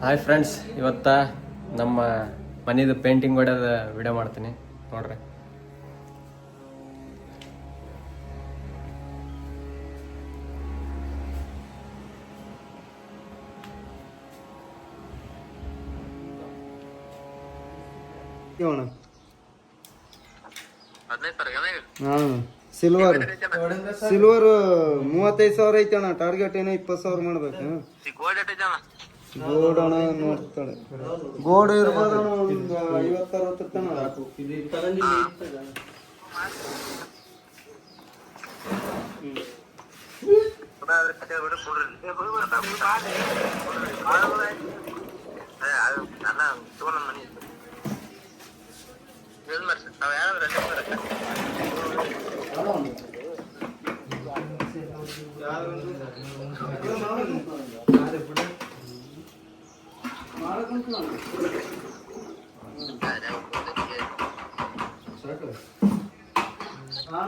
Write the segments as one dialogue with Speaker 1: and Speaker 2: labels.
Speaker 1: Hi friends, ಇವತ್ತ ನಮ್ಮ ಮನೆದು painting ಹೊಡೆದ ವಿಡಿಯೋ ಮಾಡ್ತೀನಿ ನೋಡ್ರಿ.
Speaker 2: ಸಿಲ್ವರ್ 35,000 ಐತಣ್ಣ. ಟಾರ್ಗೆಟ್ ಏನೋ 20,000 ಮಾಡ್ಬೇಕು. ಗೋಡ್ ಅಣ್ಣ ನೋಡ್ತಾಳೆ. ಗೋಡ್ ಇರ್ಬೋದು ಒಂದು 50-60 ತನ.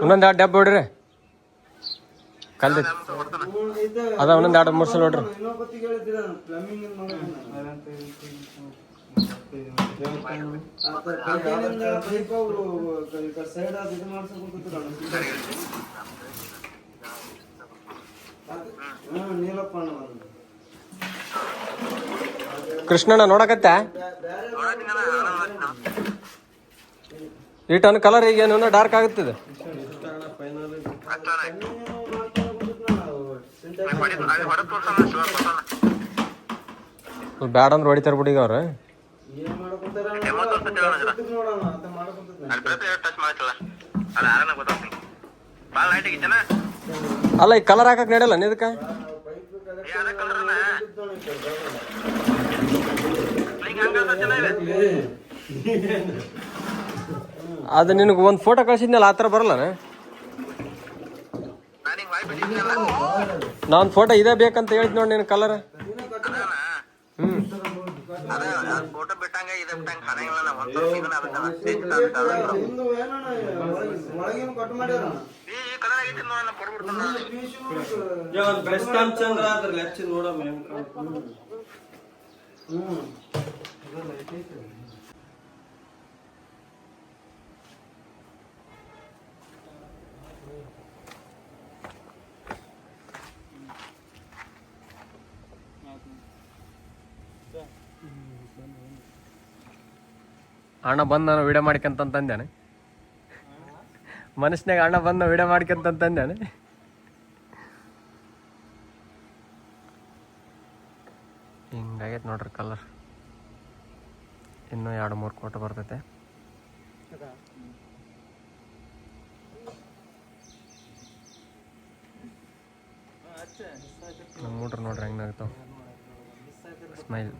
Speaker 1: ಇನ್ನೊಂದು 2 ಡಬ್ಬ ಹೊಡ್ರಿ. ಕಲ್ದ ಅದ ಒಂದೊಂದು 2-3 ಸಲ ಹೊಡ್ರಿ. ಕೃಷ್ಣಣ್ಣ ನೋಡಕತ್ತ ಈ ಟನ್ ಕಲರ್ ಈಗ ಏನು ಡಾರ್ಕ್ ಆಗುತ್ತದೆ. ಬ್ಯಾಡ ಅಂದ್ರೆ ಹೊಡಿತಾರ ಬಿಡಿ ಅವ್ರ. ಅಲ್ಲ ಈ ಕಲರ್ ಹಾಕಕ್ ನಡೆಯಲ್ಲ ಇದಕ್ಕ. ಅದು ನಿನಗೆ ಒಂದು ಫೋಟೋ ಕಳ್ಸಿದ್ನಲ್ಲ, ಆ ಥರ ಬರಲ್ಲ. ನಾನು ಫೋಟೋ ಇದೇ ಬೇಕಂತ ಹೇಳಿದ್ ನೋಡಿ ನಿನ್ ಕಲರ್. ಅಣ್ಣ ಬಂದು ನಾನು ವಿಡಿಯೋ ಮಾಡ್ಕೊಂತಂದೇನೆ. ಮನುಷ್ಯನಾಗ ಅಣ್ಣ ಬಂದು ವಿಡಿಯೋ ಮಾಡ್ಕೊಂತಂದೇನೆ. ಹಿಂಗಾಗೈತೆ ನೋಡ್ರಿ ಕಲರ್. ಇನ್ನೂ 2-3 ಕೋಟ ಬರ್ತೈತೆ. ನೋಡ್ರಿ ಹೆಂಗಾಗ್ತಾವ ಸ್ಮೈಲ್.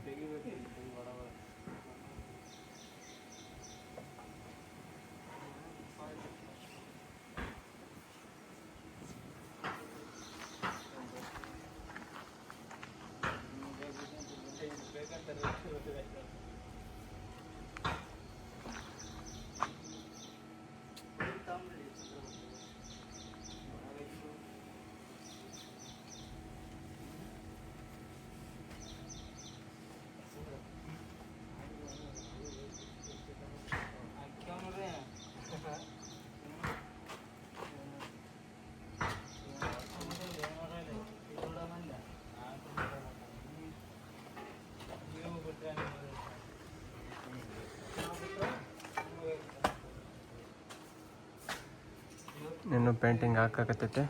Speaker 1: ಇನ್ನು ಪೇಂಟಿಂಗ್ ಹಾಕಕತ್ತೈತೆ.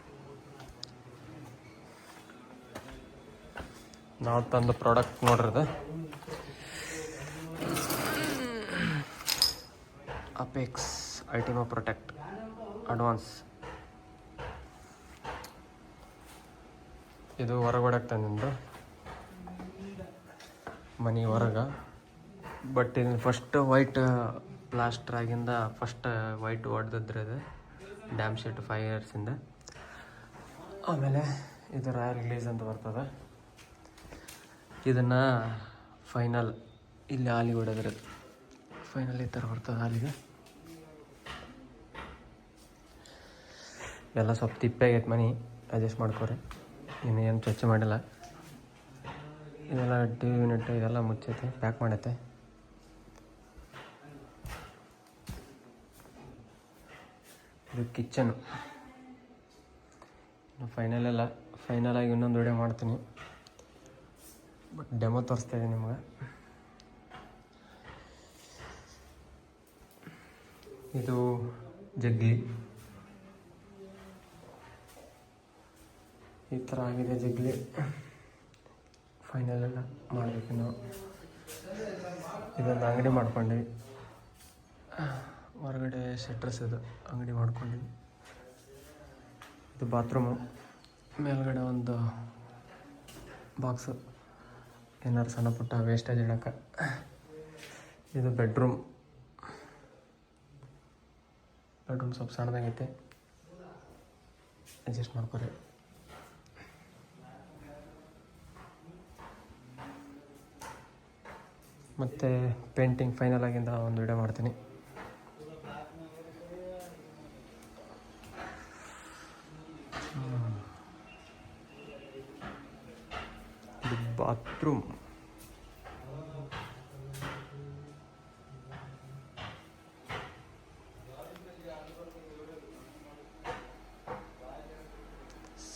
Speaker 1: ನಾವು ತಂದು ಪ್ರಾಡಕ್ಟ್ ನೋಡ್ರಿ, ಅಪೆಕ್ಸ್ ಅಲ್ಟಿಮಾ ಪ್ರೊಟೆಕ್ಟ್ ಅಡ್ವಾನ್ಸ್. ಇದು ಹೊರಗಡೆ ತಂದಿಂದು ಮನೆ ಹೊರಗೆ. ಬಟ್ ಇದು ಫಸ್ಟ್ ವೈಟ್ ಪ್ಲಾಸ್ಟರ್ ಆಗಿಂದ ಫಸ್ಟ್ ವೈಟ್ ಹೊಡೆದಿದ್ರೆ ಅದು ಡ್ಯಾಮ್ ಶೀಟ್ 5 ಇಯರ್ಸಿಂದ. ಆಮೇಲೆ ಇದು ರಾಯಲ್ ಗ್ಲೇಸ್ ಅಂತ ಬರ್ತದೆ. ಇದನ್ನು ಫೈನಲ್ ಇಲ್ಲಿ ಹಾಲಿಗೆ ಹೊಡೆದ್ರೆ ಫೈನಲ್ ಈ ಥರ ಬರ್ತದೆ ಹಾಲಿಗೆ. ಎಲ್ಲ ಸ್ವಲ್ಪ ತಿಪ್ಪೆ ಆಗೈತೆ ಮನೆ, ಅಡ್ಜಸ್ಟ್ ಮಾಡ್ಕೊರಿ. ಇನ್ನೇನು ಚರ್ಚೆ ಮಾಡಿಲ್ಲ. ಇದೆಲ್ಲ ಟಿ ವಿ ಯೂನಿಟ್ ಇದೆಲ್ಲ ಮುಚ್ಚೈತೆ, ಪ್ಯಾಕ್ ಮಾಡೈತೆ. ಇದು ಕಿಚನು. ಫೈನಲಾಗಿ ಇನ್ನೊಂದು ವಿಡಿಯೋ ಮಾಡ್ತೀನಿ, ಬಟ್ ಡೆಮೋ ತೋರಿಸ್ತಾ ಇದ್ದೀನಿ ನಿಮ್ಗೆ. ಇದು ಜಗ್ಗಿ ಈ ಥರ ಆಗಿದೆ ಜಗ್ಲಿ. ಫೈನಲೆಲ್ಲ ಮಾಡಬೇಕು ನಾವು. ಇದೊಂದು ಅಂಗಡಿ ಮಾಡ್ಕೊಂಡ್ವಿ, ಹೊರಗಡೆ ಶೆಟ್ರಸ್ ಇದು ಅಂಗಡಿ ಮಾಡ್ಕೊಂಡ್ವಿ. ಇದು ಬಾತ್ರೂಮು, ಮೇಲ್ಗಡೆ ಒಂದು ಬಾಕ್ಸು ಏನಾರು ಸಣ್ಣ ಪುಟ್ಟ ವೇಸ್ಟೇಜ್ ಇಡೋಕ್ಕೆ. ಇದು ಬೆಡ್ರೂಮ್ ಸ್ವಲ್ಪ ಸಣ್ಣದಾಗೈತೆ, ಅಡ್ಜಸ್ಟ್ ಮಾಡ್ಕೊರಿ. ಮತ್ತು ಪೇಂಟಿಂಗ್ ಫೈನಲ್ ಆಗಿಂದ ಒಂದು ವಿಡಿಯೋ ಮಾಡ್ತೀನಿ. ಇದು ಬಾತ್ರೂಮ್.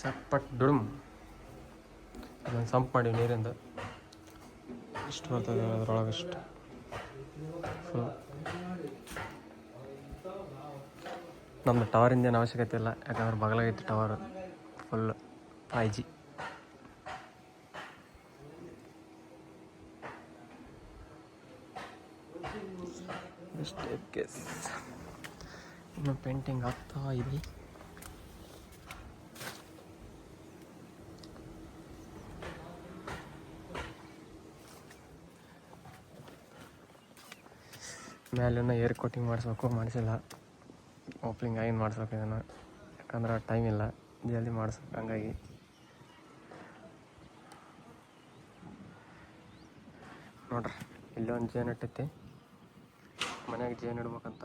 Speaker 1: ಸಪ್ಪಟ್ ಡುಡುಮ್. ಅದನ್ನು ಸಂಪ್ ಮಾಡಿ ನೀರಿಂದ ಇಷ್ಟು ಬರ್ತದೆ, ಅದರೊಳಗೆ ಇಷ್ಟು ಫುಲ್. ನಮ್ಮದು ಟವರಿಂದ ಏನು ಅವಶ್ಯಕತೆ ಇಲ್ಲ, ಯಾಕಂದ್ರೆ ಬಗಲಾಗೈತಿ tower full 5G. Staircase ಇನ್ನು ಪೇಂಟಿಂಗ್ ಆಗ್ತಾ ಇದೆ. ಮೇಲೂ ಏರ್ ಕೋಟಿಂಗ್ ಮಾಡಿಸ್ಬೇಕು, ಮಾಡಿಸಿಲ್ಲ. ಓಪನಿಂಗ್ ಆಗಿನ ಮಾಡಿಸ್ಬೇಕು ಇದನ್ನು, ಯಾಕಂದ್ರೆ ಟೈಮ್ ಇಲ್ಲ, ಜಲ್ದಿ ಮಾಡಿಸ್ಬೇಕು. ಹಂಗಾಗಿ ನೋಡ್ರಿ, ಇಲ್ಲೊಂದು ಜೇನು ಇಟ್ಟೈತಿ, ಮನ್ಯಾಗ ಜೇನು ಇಡ್ಬೇಕಂತ.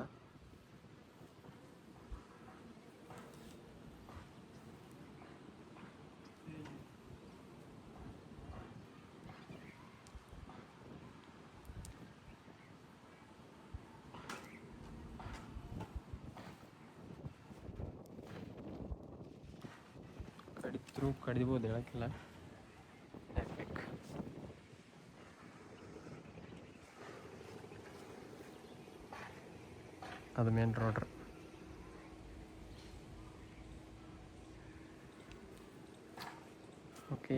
Speaker 1: ಕಡಿಬೋದು, ಹೇಳಕ್ಕಿಲ್ಲ. ಅದು ಮೇನ್ ರೋಡ್ರಿ. ಓಕೆ,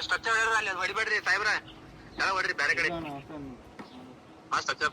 Speaker 3: ಸ್ಟ್ರಕ್ಚರ್ ಅಲ್ಲಿ ಹೊಡಿಬೇಡ್ರಿ ಸಾಹೇಬ್ರ, ಎಲ್ಲ ಹೊಡ್ರಿ ಬೇರೆ ಕಡೆ. ಸ್ಟ್ರಕ್ಚರ್